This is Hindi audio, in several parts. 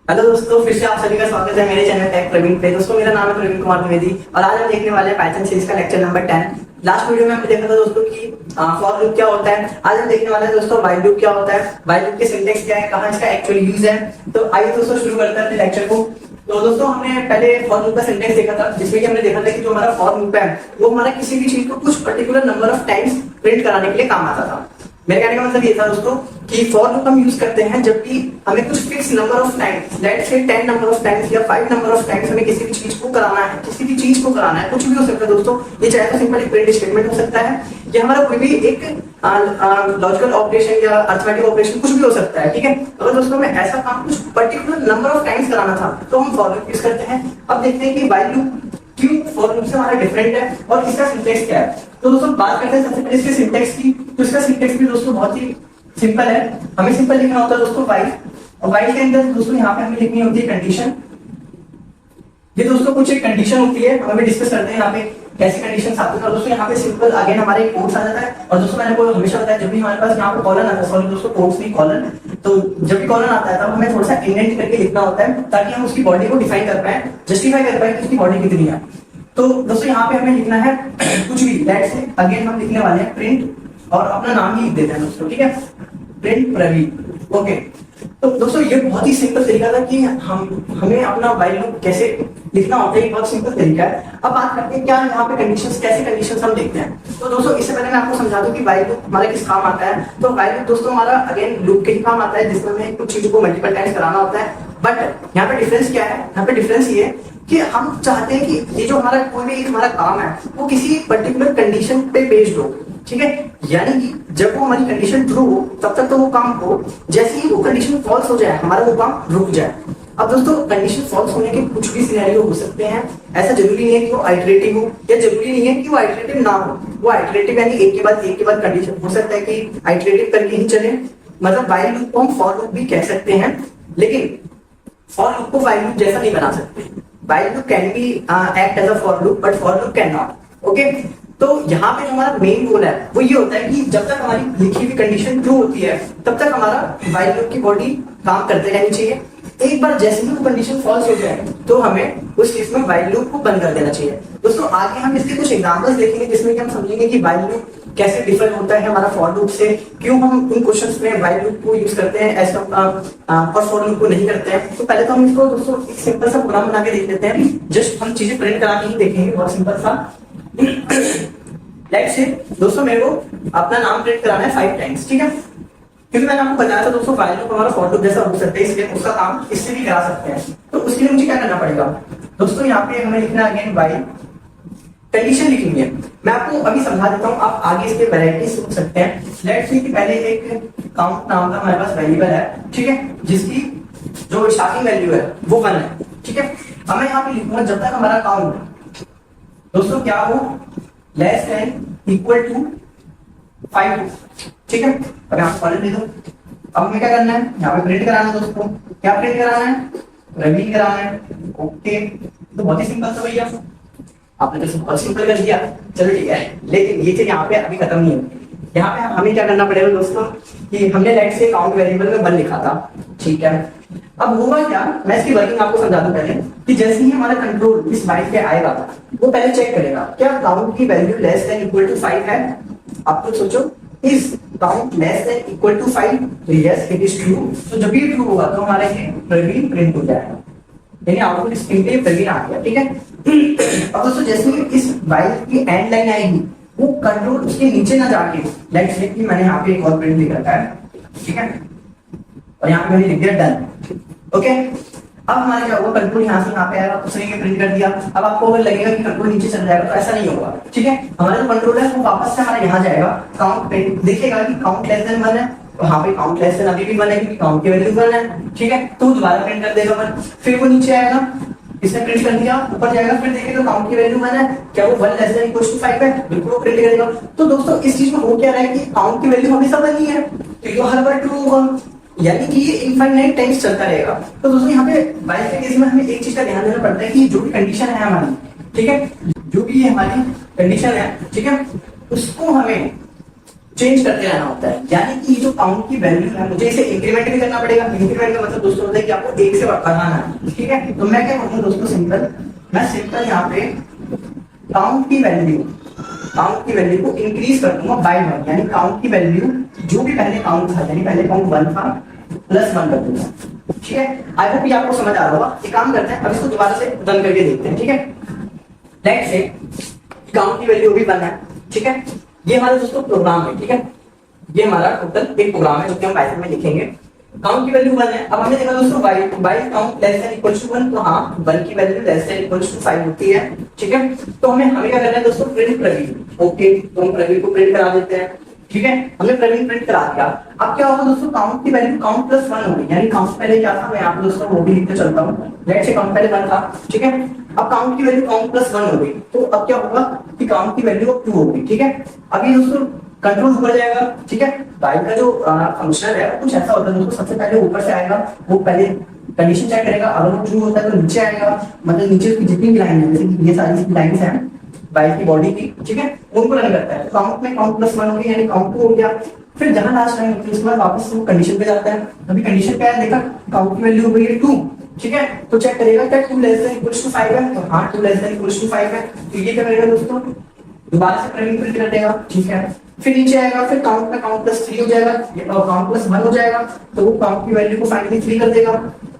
हेलो दोस्तों, फिर से आप सभी का स्वागत है मेरे चैनल टेक प्रवीण पे। दोस्तों, मेरा नाम है प्रवीण कुमार द्विवेदी और आज हम देखने वाले हैं पाइथन सीरीज का लेक्चर नंबर 10। लास्ट वीडियो में हमने देखा था दोस्तों कि फॉर लूप क्या होता है। आज हम देखने वाले हैं दोस्तों व्हाइल लूप क्या होता है, व्हाइल लूप के सिंटैक्स क्या है, कहाँ इसका एक्चुअल यूज है। तो आइए दोस्तों शुरू करते हैं अपने लेक्चर को। तो दोस्तों, हमने पहले फॉर लूप का सिंटैक्स देखा था, जिसमें कि हमने देखा था कि जो हमारा फॉर लूप है वो हमारा किसी भी चीज को कुछ particular number of times print कराने के लिए काम आता था। मेरे कहने का मतलब ये था दोस्तों कि फॉर लूप हम यूज करते हैं जब भी हमें कुछ fix number of times, let's say 10 number of times या 5 नंबर ऑफ टाइम्स हमें किसी भी चीज को कराना है, किसी भी चीज को कराना है। कुछ भी हो सकता है दोस्तों, ये चाहे तो सिंपल एक प्रिंट स्टेटमेंट हो सकता है, या हमारा कोई भी एक लॉजिकल ऑपरेशन या अरिथमेटिक ऑपरेशन, कुछ भी हो सकता है। ठीक है, अगर दोस्तों में ऐसा काम कुछ पर्टिकुलर नंबर ऑफ टाइम्स कराना था तो हम फॉर लूप यूज करते हैं। अब देखते हैं कि व्हाइल लूप क्यों फॉर लूप से हमारा डिफरेंट है और इसका सिंटैक्स क्या है। तो दोस्तों, बात करते हैं सबसे पहले इसके सिंटैक्स की। तो इसका सिंटैक्स भी दोस्तों बहुत ही सिंपल है। हमें सिंपल लिखना होता है दोस्तों व्हाइल, और व्हाइल के अंदर दोस्तों यहाँ पे हमें लिखनी होती है कंडीशन। ये दोस्तों कुछ एक कंडीशन होती है, हमें डिस्कस करते हैं यहाँ पे कैसी कंडीशंस आती है। और दोस्तों यहाँ पे सिंपल अगेन हमारे कोट्स आ जाता है। और दोस्तों, मैंने को हमेशा बताया जब भी हमारे पास यहाँ पे कॉलन आता है, सॉरी दोस्तों कोट्स नहीं कॉलन, तो जब भी कॉलन आता है तब हमें थोड़ा सा इंडेंट करके लिखना होता है ताकि हम उसकी बॉडी को डिफाइन कर पाए, जस्टिफाई कर पाए कि उसकी बॉडी कितनी है। तो दोस्तों यहाँ पे हमें लिखना है कुछ भी, लेट्स से अगेन हम लिखने वाले हैं प्रिंट और अपना नाम ही लिख देते हैं दोस्तों। ठीक है, प्रिंट प्रवीण। ओके, तो दोस्तों ये बहुत ही सिंपल तरीका था कि हमें अपना व्हाइल लूप कैसे लिखना होता है, बहुत सिंपल तरीका है। अब बात करते हैं क्या यहाँ पे कंडीशंस, कैसे कंडीशंस हम देखते हैं। तो दोस्तों, इससे पहले मैं आपको समझा दूं कि व्हाइल लूप हमारे किस काम आता है। तो व्हाइल लूप दोस्तों हमारा अगेन लूप के ही काम आता है, जिसमें हमें कुछ चीजों को मल्टीपल टाइम्स कराना होता है। बट यहाँ पे डिफरेंस क्या है, यहाँ पे डिफरेंस ये है कि हम चाहते हैं कि ये जो हमारा कोई भी हमारा काम है वो किसी पर्टिकुलर कंडीशन पे बेस्ड हो। ठीक है, यानी कि जब वो हमारी कंडीशन ट्रू हो तब तक तो वो काम हो, जैसे ही वो कंडीशन फॉल्स हो जाए हमारा वो काम रुक जाए। अब दोस्तों, कंडीशन फॉल्स होने के कुछ भी सिनेरियो हो सकते हैं। ऐसा जरूरी नहीं है कि वो आइटरेटिव हो, या जरूरी नहीं है कि वो आइटरेटिव ना हो। वो आइटरेटिव यानी एक के बाद कंडीशन हो सकता है कि आइटरेटिव करके ही चले, मतलब व्हाइल लूप को हम फॉर लूप भी कह सकते हैं, लेकिन फॉर लूप को व्हाइल लूप जैसा नहीं बना सकते। While loop can be act as a for loop, but for loop can not. Okay, तो यहाँ पे जो हमारा मेन गोल है वो ये होता है कि जब तक हमारी लिखी हुई कंडीशन ट्रू होती है तब तक हमारा व्हाइल लूप की बॉडी काम करते रहनी चाहिए। एक बार जैसे ही वो कंडीशन फॉल्स हो जाए तो हमें उस केस में व्हाइल लूप को बंद कर देना चाहिए। दोस्तों, आगे हम इसके कुछ एग्जांपल्स देखेंगे जिसमें कि हम समझेंगे कि व्हाइल लूप कैसे डिफर होता है हमारा फॉर लूप से, क्यों हम इन क्वेश्चंस में व्हाइल लूप को यूज करते हैं एज और फॉर लूप को नहीं करते हैं। तो पहले तो हम इसको दोस्तों एक सिंपल सा प्रोग्राम बना के देख लेते हैं, जस्ट हम चीजें प्रिंट करा के ही देखेंगे, बहुत सिंपल सा। लेट्स से दोस्तों मेरे को अपना नाम प्रिंट कराना है 5 टाइम्स। ठीक है, क्योंकि मैंने आपको बताया था दोस्तों व्हाइल लूप हमारा फॉर लूप जैसा हो सकता है, इसलिए उसका काम इससे भी करा सकते हैं। तो उसके लिए मुझे क्या करना पड़ेगा दोस्तों, यहाँ पे हमें लिखना अगेन व्हाइल कंडीशन लिखेंगे। मैं आपको अभी समझा देता हूँ, आप आगे इसके वैरायटी सोच सकते हैं। लेट्स से कि पहले एक काउंट नाम का हमारे पास वेरिएबल है, ठीक है, जिसकी जो स्टार्टिंग वैल्यू है वो 1 है। ठीक है, अब मैं यहाँ पे लिखूंगा जब तक हमारा काउंट दोस्तों क्या हो, लेस देन इक्वल टू 5। ठीक है, अब यहाँ कॉलन दे दो। अब हमें क्या करना है, यहाँ पे प्रिंट कराना है दोस्तों। क्या प्रिंट कराना है, प्रवीण कराना है। ओके, तो बहुत ही सिंपल था भैया, आपने तो बहुत सिंपल कर दिया। चलो ठीक है, लेकिन ये चीज यहाँ पे अभी खत्म नहीं है। यहाँ पे हमें क्या करना पड़ेगा दोस्तों कि हमने लेट से काउंट वेरिएबल में 1 लिखा था। ठीक है, अब होगा क्या, मैं इसकी वर्किंग आपको समझा दूं पहले कि जैसे ही हमारा कंट्रोल इस बाइट पे आएगा वो पहले चेक करेगा क्या काउंट की value less than equal to 5 है। आप कुछ सोचो, is count less than equal to 5, तो यस इट इज ट्रू। तो जब ये ट्रू होगा तो हमारे ये प्रवीण प्रिंट हो जाएगा, यानी आउटपुट स्क्रीन पे प्रवीण आ गया। ठीक है, अब दोस्तों जैसे ही इस व्हाइल की एंड लाइन आएगी वो कंट्रोल उसके नीचे ना जाके, लेट्स से कि मैंने यहाँ पे एक और प्रिंट लिख रखा है। ठीक है, और यहाँ पे मैंने लिख दिया डन। ओके, अब हमारे क्या होगा, कंट्रोल यहाँ से यहाँ पे आएगा, उसने ये प्रिंट कर दिया। अब आपको अगर लगेगा कि कंट्रोल नीचे चला जाएगा तो ऐसा नहीं होगा। ठीक है, हमारा जो कंट्रोल है वो वापस से हमारा यहाँ जाएगा, काउंट प्रिंट देखेगा कि काउंट लेस देन 1 है, तो यहाँ पे काउंट लेस देन अभी भी 1 है क्योंकि काउंट की वैल्यू 1 है। ठीक है, तो दोबारा प्रिंट कर देगा 1, फिर वो नीचे आएगा, इसने प्रिंट कर दिया, ऊपर जाएगा, फिर देखेगा काउंट की वैल्यू 1 है, क्या वो 1 लेस देन इक्वल टू 5 है, बिल्कुल वो प्रिंट करेगा। तो दोस्तों इस चीज में हो क्या रहा है कि काउंट की वैल्यू हमेशा 1 ही है, तो ये हर बार ट्रू होगा, यानी कि ये इनफाइनाइट टाइम्स चलता रहेगा। तो दोस्तों यहाँ पे व्हाइल के केस में हमें एक चीज का ध्यान देना पड़ता है कि जो भी कंडीशन है हमारी, ठीक है, जो भी ये हमारी कंडीशन है, ठीक है, उसको हमें चेंज करते रहना होता है। यानी कि जो काउंट की वैल्यू है मुझे इसे इंक्रीमेंट भी करना पड़ेगा। इंक्रीमेंट का मतलब दोस्तों होता है कि आपको एक से बढ़ाना है, ठीक है। तो मैं क्या करूंगा दोस्तों, मैं सिंपल यहाँ पे काउंट की वैल्यू को इंक्रीज कर दूंगा बाय 1, यानी काउंट की वैल्यू जो भी पहले काउंट था, यानी पहले काउंट 1 था प्लस 1 कर दूंगा, ठीक है। आई होप ये आपको समझ आ रहा होगा। एक काम करते हैं, अब इसको दोबारा से रन करके देखते हैं, ठीक है। लेट्स से काउंट की वैल्यू भी 1 है, ठीक है। ये हमारा दोस्तों प्रोग्राम है, ठीक है। ये हमारा टोटल एक प्रोग्राम है जो कि हम पाइथन में लिखेंगे। काउंट की वैल्यू 1 है। अब हमने देखा दोस्तों y count less than equal to 1, तो हाँ 1 की value less than equal to 5 होती है, ठीक है। तो हमें क्या करना है दोस्तों, प्रिंट प्रवीण। ओके, तो हम प्रवीण को प्रिंट करा देते हैं, ठीक है। हमने प्रवीण प्रिंट करा दिया। अब क्या होगा दोस्तों, काउंट की वैल्यू काउंट प्लस 1 होगी, यानी काउंट पहले क्या था, मैं यहाँ पे दोस्तों वो भी लिखते चलता हूँ। लेट्स से काउंट पहले 1 था, ठीक है। अब काउंट की वैल्यू काउंट प्लस 1 होगी, तो अब क्या होगा कि काउंट की वैल्यू अब 2 होगी, ठीक है। अभी दोस्तों कंट्रोल ऊपर जाएगा, ठीक है। बाइक का जो फंक्शन है कुछ ऐसा होता है दोस्तों, सबसे पहले ऊपर से आएगा, वो पहले कंडीशन चेक करेगा, अगर वो ट्रू होता है तो नीचे आएगा, मतलब नीचे की जितनी भी लाइन है, जैसे कि ये सारी लाइंस हैं बाइक की बॉडी की, ठीक है, उनको रन करता है। काउंट में काउंट प्लस 1 हो गया, यानी काउंट 2 हो गया। फिर जहां लास्ट लाइन होती है उसके बाद वापस वो कंडीशन पे जाता है। अभी कंडीशन पे आया, देखा काउंट की वैल्यू हो गई है 2, ठीक है। तो चेक करेगा क्या 2 लेस देन इक्वल टू 5 है, तो हाँ 2 लेस देन इक्वल टू 5 है। तो ये क्या करेगा दोस्तों, दोबारा से प्रवीण प्रिंट कर देगा, ठीक है। फिर नीचे आएगा, फिर काउंट में काउंट प्लस 3 हो जाएगा, ये काउंट प्लस 1 हो जाएगा, तो वो काउंट की वैल्यू को फाइनली 3 कर देगा।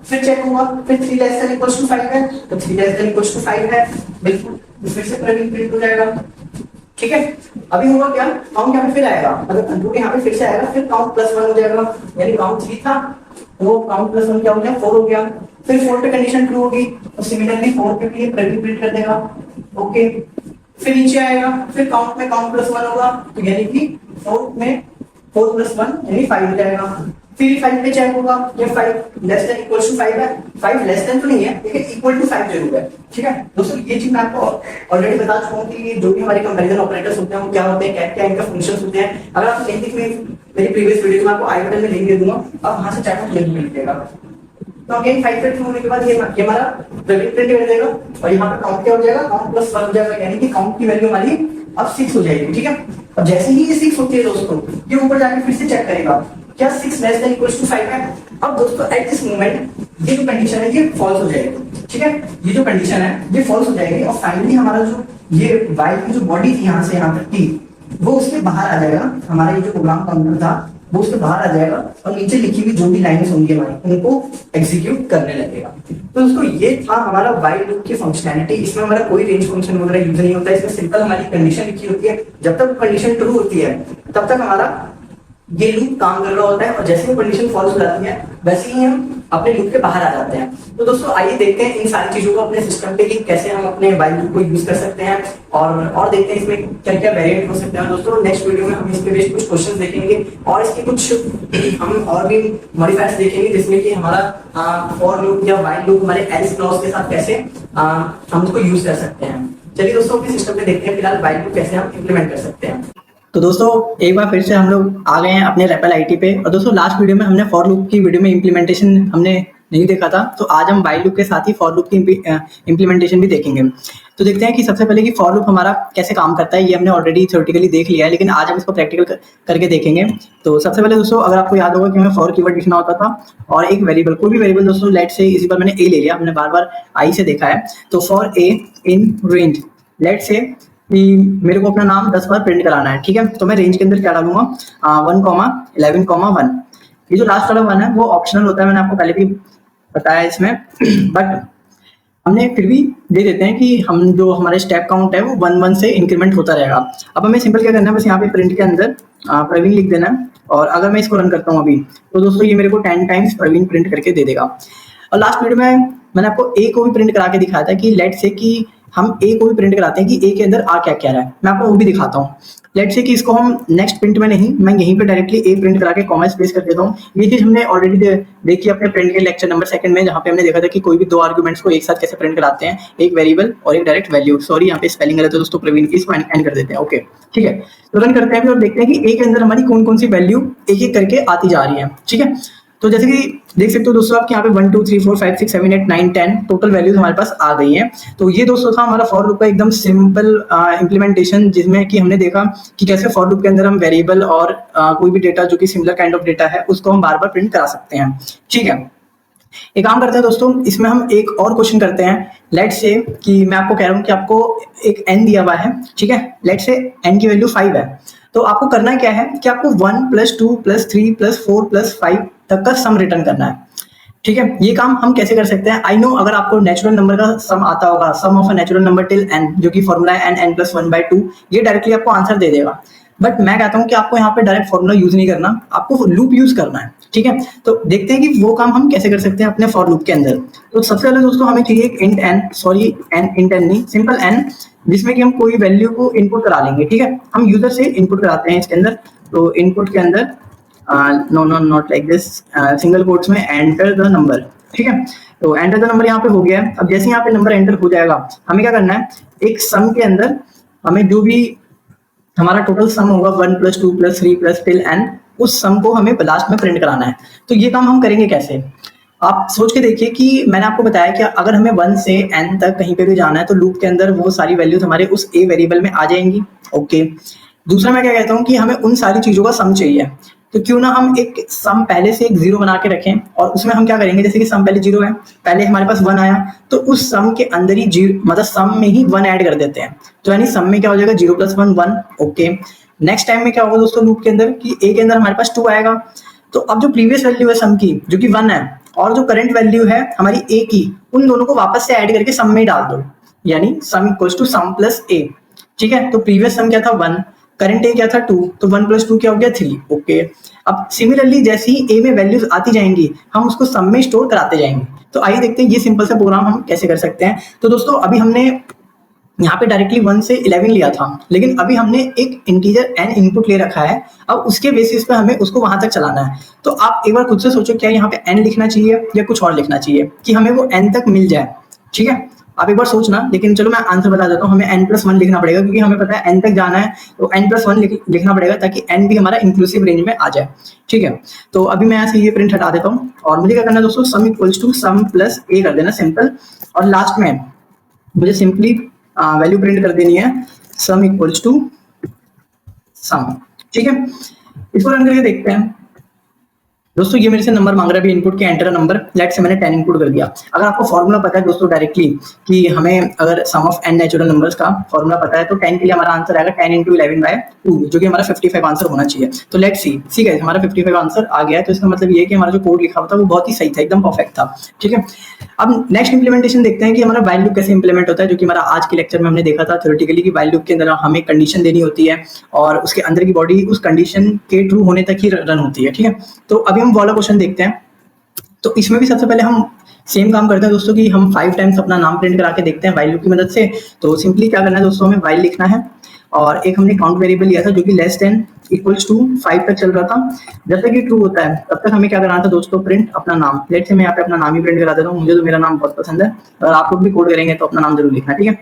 फिर चेक होगा, फिर 3 लेस देन इक्वल टू 5 है, तो 3 लेस देन इक्वल टू 5 है, बिल्कुल। फिर से प्रवीण प्रिंट हो जाएगा, ठीक है। अभी होगा क्या, काउंट यहाँ पे फिर आएगा, मतलब कंट्रोल यहाँ पे फिर से आएगा, फिर काउंट प्लस 1 हो जाएगा, यानी काउंट 3 था, वो काउंट प्लस 1 क्या हो गया, 4 हो गया। फिर 4 पे कंडीशन ट्रू होगी, तो सिमिलरली 4 पे भी प्रवीण प्रिंट कर देगा, ओके। फिर नीचे आएगा, फिर काउंट में काउंट प्लस 1 होगा, तो यानी कि 4 में 4 प्लस 1 यानी 5 हो जाएगा। फिर 5 पे चेक होगा, ये 5 लेस देन इक्वल टू 5 है, 5 लेस देन तो नहीं है लेकिन इक्वल टू 5 जरूर है, ठीक है। दोस्तों ये चीज मैं आपको ऑलरेडी बता चुका हूं कि जो भी हमारे कंपैरिजन ऑपरेटर्स होते हैं वो क्या होते हैं, क्या क्या इनका फंक्शंस होते हैं। अगर आप नहीं देखिए मेरी प्रीवियस वीडियो में आपको आई बटन में लिंक दे दूंगा, आप वहां से चेक आउट लिंक मिल जाएगा। तो अगेन 5 पे ट्रू होने के बाद ये हमारा प्रवीण प्रिंट कर देगा, और यहाँ पे काउंट क्या हो जाएगा, काउंट प्लस 1 हो जाएगा, यानी कि काउंट की वैल्यू हमारी अब 6 हो जाएगी, ठीक है। अब जैसे ही ये 6 होती है दोस्तों, ये ऊपर जाके फिर से चेक करेगा क्या 6 लेस देन इक्वल टू 5 है। अब दोस्तों एट दिस मोमेंट ये जो कंडीशन है ये फॉल्स हो जाएगी, ठीक है। ये जो कंडीशन है ये फॉल्स हो जाएगी, और फाइनली हमारा जो ये बाइक की जो बॉडी थी यहाँ से यहाँ तक की, वो उसके बाहर आ जाएगा। हमारा ये जो प्रोग्राम काउंटर था वो उसके बाहर आ जाएगा, और नीचे लिखी हुई जो भी लाइनें होंगी हमारी उनको एग्जीक्यूट करने लगेगा। तो दोस्तों ये था हमारा व्हाइल लूप की फंक्शनैलिटी। इसमें हमारा कोई रेंज फंक्शन वगैरह यूज नहीं होता है, इसमें सिंपल हमारी कंडीशन लिखी होती है, जब तक कंडीशन ट्रू होती है तब तक हमारा ये लूप काम कर रहा होता है, और जैसे ही कंडीशन फॉल्स हो जाती है वैसे ही हम अपने लूप के बाहर आ जाते हैं। तो दोस्तों आइए देखते हैं इन सारी चीजों को अपने सिस्टम पे कि कैसे हम अपने व्हाइल लूप को यूज कर सकते हैं, और देखते हैं इसमें क्या क्या वेरिएंट हो सकते हैं। दोस्तों नेक्स्ट वीडियो में हम इस पे बेस्ड कुछ क्वेश्चंस देखेंगे, और इसके कुछ हम और भी मॉडिफायर्स देखेंगे, जिसमें कि हमारा फॉर लूप या व्हाइल लूप हमारे एल्स क्लॉज के साथ कैसे हम उसको यूज कर सकते हैं। चलिए दोस्तों अपने सिस्टम पे देखते हैं फिलहाल व्हाइल लूप कैसे हम इम्प्लीमेंट कर सकते हैं। तो दोस्तों एक बार फिर से हम लोग आ गए हैं अपने रेपल आईटी पे। और दोस्तों लास्ट वीडियो में हमने फॉर लूप की वीडियो में इम्प्लीमेंटेशन हमने नहीं देखा था, तो आज हम व्हाइल लूप के साथ ही फॉर लूप की इम्प्लीमेंटेशन भी देखेंगे। तो देखते हैं कि सबसे पहले कि फॉर लूप हमारा कैसे काम करता है। ये हमने ऑलरेडी थ्योरेटिकली देख लिया है, लेकिन आज हम इसको प्रैक्टिकल करके देखेंगे। तो सबसे पहले दोस्तों अगर आपको याद होगा कि हमें फॉर कीवर्ड लिखना होता था, और एक वेरिएबल, कोई भी वेरिएबल दोस्तों, लेट से इसी पर मैंने ए ले लिया, हमने बार बार आई से देखा है। तो for a in range, let say कि मेरे को अपना नाम 10 बार प्रिंट कराना है, ठीक है। तो मैं रेंज के अंदर क्या डालूंगा, 1,11,1। ये जो लास्ट वाला 1 है वो ऑप्शनल होता है, मैंने आपको पहले भी बताया इसमें बट हमने फिर भी दे देते हैं कि हम जो हमारे स्टेप काउंट है वो 1 से इंक्रीमेंट होता रहेगा। अब हमें सिंपल क्या करना है, बस यहाँ पे प्रिंट के अंदर प्रवीण लिख देना है, और अगर मैं इसको रन करता हूँ अभी, तो दोस्तों ये मेरे को 10 टाइम्स प्रवीण प्रिंट करके दे देगा। और लास्ट वीडियो में मैंने आपको ए को भी प्रिंट करा के दिखाया था कि लेट से कि हम ए को भी प्रिंट कराते हैं कि ए के अंदर आ क्या क्या है। मैं आपको वो भी दिखाता हूँ। लेट से कि इसको हम नेक्स्ट प्रिंट में नहीं, मैं यहीं पे डायरेक्टली ए प्रिंट करा के कॉमा स्पेस कर देता हूँ। ये चीज हमने ऑलरेडी देखी अपने प्रिंट के लेक्चर नंबर 2 में, जहाँ पे हमने देखा था कि कोई भी 2 आर्गुमेंट्स को एक साथ कैसे प्रिंट कराते हैं, एक वेरिएबल और एक डायरेक्ट वैल्यू। सॉरी यहाँ पे स्पेलिंग गलत है दोस्तों, प्रवीण की, इसको एंड कर देते हैं। ओके ठीक है, तो रन करते हैं और देखते हैं कि ए के अंदर हमारी कौन कौन सी वैल्यू एक एक करके आती जा रही है, ठीक है। तो जैसे कि देख सकते हो दोस्तों आप कि यहाँ पे 1 2 3 4 5 6 7 8 9 10 टोटल वैल्यूज हमारे पास आ गई हैं। तो ये दोस्तों था हमारा फॉर लूप का एकदम सिंपल इम्प्लीमेंटेशन, जिसमें कि हमने देखा कि कैसे फॉर लूप के अंदर हम वेरिएबल और कोई भी डेटा जो कि सिमिलर काइंड ऑफ डेटा है उसको हम बार बार प्रिंट करा सकते हैं। ठीक है, एक काम करते हैं दोस्तों, इसमें हम एक और क्वेश्चन करते हैं। लेट्स से कि मैं आपको कह रहा हूँ कि आपको एक n दिया हुआ है, ठीक है, लेट्स से n की वैल्यू 5 है। तो आपको करना क्या है कि आपको 1 + 2 + 3 + 4 + 5 तक का सम रिटर्न करना है। ठीक है, ये काम हम कैसे कर सकते हैं? आई नो अगर आपको नेचुरल नंबर का सम आता होगा, sum of a natural number till n, जो कि फॉर्मूला है n + 1/2, ये डायरेक्टली आपको आंसर दे देगा। बट मैं कहता हूँ कि आपको यहाँ पे डायरेक्ट फॉर्मूला यूज नहीं करना, आपको लूप यूज करना है। ठीक है, तो देखते हैं कि वो काम हम कैसे कर सकते हैं अपने फॉर लूप के अंदर। तो सबसे पहले दोस्तों हमें चाहिए एक int n, sorry int n नहीं, सिंपल n, जिसमें कि हम कोई वैल्यू को इनपुट करा लेंगे। ठीक है, हम यूजर से इनपुट कराते हैं इसके अंदर। तो इनपुट के अंदर no no not like this, single quotes में एंटर द नंबर। ठीक है, तो एंटर द नंबर यहाँ पे हो गया है। अब जैसे यहाँ पे नंबर एंटर हो जाएगा, हमें क्या करना है, एक सम के अंदर हमें जो भी हमारा टोटल सम होगा 1 + 2 + 3 + टिल n, उस सम को हमें लास्ट में प्रिंट कराना है। तो ये काम हम करेंगे कैसे, आप सोच के देखिए कि मैंने आपको बताया कि अगर हमें 1 से n तक कहीं पे भी जाना है तो लूप के अंदर वो सारी वैल्यूज हमारे उस a वेरिएबल में आ जाएंगी। ओके, दूसरा मैं क्या कहता हूँ कि हमें उन सारी चीजों का सम चाहिए, तो क्यों ना हम एक सम पहले से एक 0 बना के रखें, और उसमें हम क्या करेंगे, जैसे कि सम पहले 0 है, पहले हमारे पास 1 आया, तो उस सम के अंदर ही 0, मतलब सम में ही 1 ऐड कर देते हैं। तो यानी सम में क्या हो जाएगा, 0 + 1 1। ओके, नेक्स्ट टाइम में क्या होगा दोस्तों लूप के अंदर कि a के अंदर हमारे पास 2 आएगा, तो अब जो प्रीवियस वैल्यू है सम की जो कि 1 है, और जो करंट वैल्यू है हमारी a की, उन दोनों को वापस से ऐड करके सम में डाल दो, यानी सम = सम + a। ठीक है, तो प्रीवियस सम क्या था 1, करंट ए क्या था 2, तो 1 + 2 क्या हो गया 3। ओके, अब सिमिलरली जैसे ही ए में वैल्यूज आती जाएंगी हम उसको सम में स्टोर कराते जाएंगे। तो आइए देखते हैं ये सिंपल सा प्रोग्राम हम कैसे कर सकते हैं। तो दोस्तों अभी हमने यहाँ पे डायरेक्टली 1 से 11 लिया था, लेकिन अभी हमने एक इंटीजर n इनपुट ले रखा है, अब उसके बेसिस पे हमें उसको वहां तक चलाना है। तो आप एक बार खुद से सोचो, क्या यहाँ पे n लिखना चाहिए या कुछ और लिखना चाहिए कि हमें वो n तक मिल जाए। ठीक है, आप एक बार सोचना, लेकिन चलो मैं आंसर बता देता हूँ, हमें n + 1 लिखना पड़ेगा, क्योंकि हमें पता है n तक जाना है, तो n + 1 लिखना पड़ेगा ताकि n भी हमारा इंक्लूसिव रेंज में आ जाए। ठीक है, तो अभी मैं यहाँ से ये प्रिंट हटा देता हूँ, और मुझे क्या करना है दोस्तों, सम = सम + a कर देना सिंपल, और लास्ट में मुझे सिंपली वैल्यू प्रिंट कर देनी है, सम = सम। ठीक है, इसको रन करके देखते हैं। दोस्तों ये मेरे से नंबर मांग रहा है अभी इनपुट के, एंटर नंबर, लेट से मैंने 10 इनपुट कर दिया। अगर आपको फॉर्मूला पता है दोस्तों डायरेक्टली कि हमें अगर सम ऑफ n नेचुरल नंबर्स का फॉर्मूला पता है, तो 10 के लिए हमारा आंसर आएगा 10 × 11/2, जो कि हमारा 55 आंसर होना चाहिए। तो लेट्स सी, ठीक है, हमारा 55 आंसर आ गया है, तो इसका मतलब ये है कि हमारा जो कोड लिखा हुआ था वो बहुत ही सही था, एकदम परफेक्ट था। ठीक है, अब नेक्स्ट इंप्लीमेंटेशन देखते हैं कि हमारा व्हाइल लूप कैसे इंप्लीमेंट होता है, जो कि हमारा आज के लेक्चर में हमने देखा था थ्योरेटिकली कि व्हाइल लूप के अंदर हमें कंडीशन देनी होती है, और उसके अंदर की बॉडी उस कंडीशन के ट्रू होने तक ही रन होती है। ठीक है, तो अभी हम वाला क्वेश्चन देखते हैं। तो इसमें भी सबसे पहले हम सेम काम करते हैं दोस्तों कि हम 5 टाइम्स अपना नाम प्रिंट करा के देखते हैं व्हाइल लूप की मदद से। तो सिंपली क्या करना है दोस्तों, हमें व्हाइल लिखना है, और एक हमने काउंट वेरिएबल लिया था जो कि <= 5 तक चल रहा था। जब तक ये ट्रू होता है तब तक हमें क्या करना था दोस्तों, प्रिंट अपना नाम। लेट से मैं यहाँ पे अपना नाम ही प्रिंट करा देता हूँ, मुझे तो मेरा नाम बहुत पसंद है, अगर आप लोग भी कोड करेंगे तो अपना नाम जरूर लिखना। ठीक है,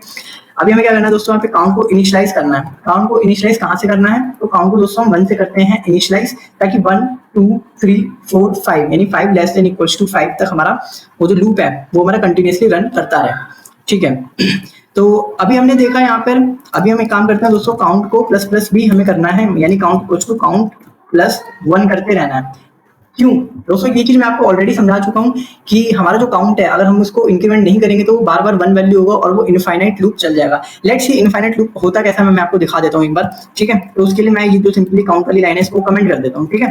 अभी हमें क्या करना है दोस्तों, यहाँ पे काउंट को इनिशियलाइज करना है। काउंट को इनिशियलाइज कहाँ से करना है, तो काउंट को दोस्तों हम 1 से करते हैं इनिशियलाइज, ताकि 1 2 3 4 5 यानी 5 <= 5 तक हमारा वो जो लूप है वो हमारा कंटिन्यूसली रन करता रहे। ठीक है, तो अभी हमने देखा यहाँ पर, अभी हम एक काम करते हैं दोस्तों, काउंट को प्लस भी हमें करना है, यानी काउंट +1 करते रहना है। क्यों दोस्तों, ये चीज मैं आपको ऑलरेडी समझा चुका हूँ कि हमारा जो काउंट है अगर हम उसको इंक्रीमेंट नहीं करेंगे तो वो बार बार 1 वैल्यू होगा और वो इनफाइनाइट लूप चल जाएगा। लेट्स सी इनफाइनाइट लूप होता कैसा है, मैं आपको दिखा देता हूँ एक बार। ठीक है, तो उसके लिए मैं ये जो सिंपली काउंट वाली लाइन है इसको कमेंट कर देता हूँ। ठीक है,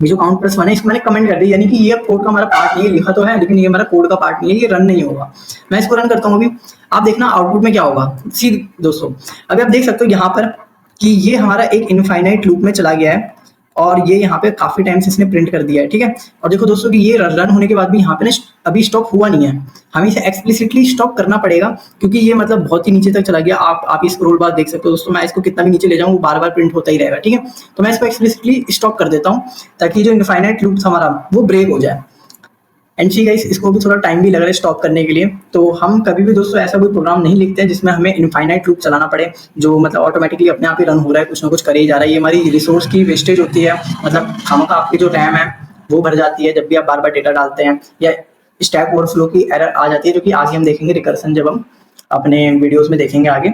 ये जो काउंट +1 है इसको मैंने कमेंट कर दी, यानी कि ये कोड का हमारा पार्ट नहीं है, लिखा तो है लेकिन ये हमारा कोड का पार्ट नहीं है, ये रन नहीं होगा। मैं इसको रन करता हूँ अभी, आप देखना आउटपुट में क्या होगा। सी दोस्तों अभी आप देख सकते हो यहाँ पर कि ये हमारा एक इनफाइनाइट लूप में चला गया है, और ये यहाँ पे काफी टाइम से इसने प्रिंट कर दिया है। ठीक है, और देखो दोस्तों कि ये रन होने के बाद भी यहाँ पे ना अभी स्टॉप हुआ नहीं है, हमें इसे एक्सप्लिसिटली स्टॉप करना पड़ेगा, क्योंकि ये मतलब बहुत ही नीचे तक चला गया। आप इस स्क्रॉल बार देख सकते हो दोस्तों, मैं इसको कितना भी नीचे ले जाऊँ वो बार बार प्रिंट होता ही रहेगा। ठीक है, तो मैं इसको एक्सप्लिसिटली स्टॉप कर देता हूँ ताकि जो इनफाइनाइट लूप हमारा वो ब्रेक हो जाए। एंड सी गाइस, इसको भी थोड़ा टाइम भी लग रहा है स्टॉप करने के लिए। तो हम कभी भी दोस्तों ऐसा कोई प्रोग्राम नहीं लिखते हैं जिसमें हमें इनफाइनाइट लूप चलाना पड़े, जो मतलब ऑटोमेटिकली अपने आप ही रन हो रहा है, कुछ ना कुछ कर ही जा रहा है। ये हमारी रिसोर्स की वेस्टेज होती है, मतलब खामखा आपकी जो रैम है वो भर जाती है जब भी आप बार बार डेटा डालते हैं, या स्टैक ओवरफ्लो की एरर आ जाती है, जो कि आगे हम देखेंगे रिकर्सन जब हम अपने वीडियोस में देखेंगे आगे।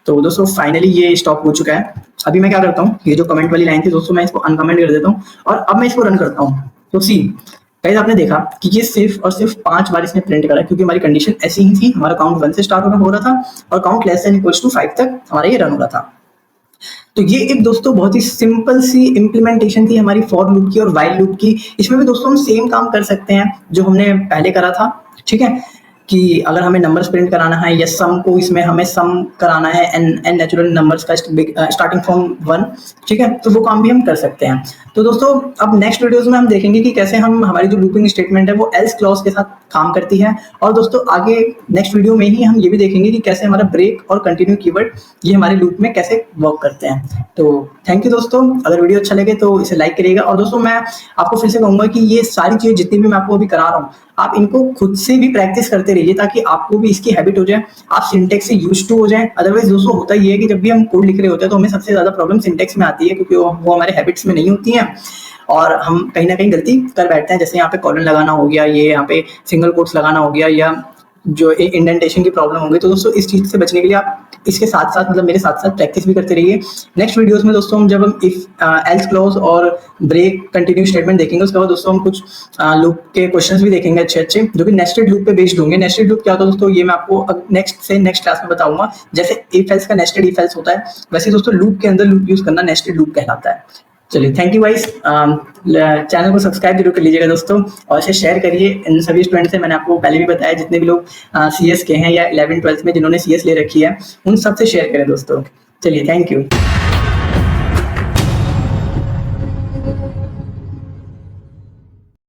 तो दोस्तों फाइनली ये स्टॉप हो चुका है। अभी मैं क्या करता हूँ, ये जो कमेंट वाली लाइन थी दोस्तों मैं इसको अनकमेंट कर देता हूँ और अब मैं इसको रन करता हूँ। तो सी गाइस आपने देखा कि ये सिर्फ और सिर्फ 5 बार इसने प्रिंट करा, क्योंकि हमारी कंडीशन ऐसी ही थी, हमारा काउंट 1 से स्टार्ट हो रहा था और count less than equals to 5 तक हमारा ये रन हो रहा था। तो ये एक दोस्तों बहुत ही सिंपल सी इम्प्लीमेंटेशन थी हमारी फॉर लूप की और वाइल लूप की। इसमें भी दोस्तों हम सेम काम कर सकते हैं जो हमने पहले करा था, ठीक है, कि अगर हमें नंबर्स प्रिंट कराना है या सम को इसमें हमें सम कराना है एन नेचुरल नंबर्स का स्टार्टिंग फ्रॉम 1, ठीक है, तो वो काम भी हम कर सकते हैं। तो दोस्तों अब नेक्स्ट वीडियोस में हम देखेंगे कि कैसे हम हमारी जो लूपिंग स्टेटमेंट है वो एल्स क्लॉज के साथ काम करती है, और दोस्तों आगे नेक्स्ट वीडियो में ही हम ये भी देखेंगे कि कैसे हमारा ब्रेक और कंटिन्यू कीवर्ड ये हमारे लूप में कैसे वर्क करते हैं। तो थैंक यू दोस्तों, अगर वीडियो अच्छा लगे तो इसे लाइक करिएगा, और दोस्तों मैं आपको फिर से कहूंगा कि ये सारी चीज़ें जितनी भी मैं आपको अभी करा रहा हूँ आप इनको खुद से भी प्रैक्टिस करते रहिए ताकि आपको भी इसकी हैबिट हो जाए, आप सिंटेक्स से यूज्ड टू हो जाए। अदरवाइज दोस्तों होता ये है कि जब भी हम कोड लिख रहे होते हैं तो हमें सबसे ज़्यादा प्रॉब्लम सिंटेक्स में आती है, क्योंकि वो हमारे हैबिट्स में नहीं होती हैं और हम कहीं ना कहीं गलती कर बैठते हैं। जैसे यहाँ पे कॉलन लगाना हो गया, ये यहाँ पे सिंगल कोट्स लगाना हो गया, या जो इंडेंटेशन की प्रॉब्लम होगी। तो दोस्तों इस चीज़ से बचने के लिए आप इसके साथ साथ मतलब मेरे साथ साथ प्रैक्टिस भी करते रहिए। नेक्स्ट वीडियोस में दोस्तों हम जब हम इफ एल्स क्लॉज और ब्रेक कंटिन्यू स्टेटमेंट देखेंगे, उसके बाद दोस्तों हम कुछ लूप के क्वेश्चंस भी देखेंगे अच्छे अच्छे, जो कि नेस्टेड लूप पे बेस्ड होंगे। नेस्टेड लूप क्या होता है दोस्तों, ये मैं आपको नेक्स्ट क्लास में बताऊंगा। जैसे इफ एल्स का नेस्टेड इफ एल्स होता है, वैसे दोस्तों लूप के अंदर लूप यूज करना नेस्टेड लूप कहलाता है। चलिए थैंक यू गाइस, चैनल को सब्सक्राइब जरूर कर लीजिएगा दोस्तों, और इसे शेयर करिए इन सभी स्टूडेंट से। मैंने आपको पहले भी बताया जितने भी लोग CS के हैं या 11th 12th में जिन्होंने CS ले रखी है उन सबसे शेयर करें दोस्तों। चलिए थैंक यू।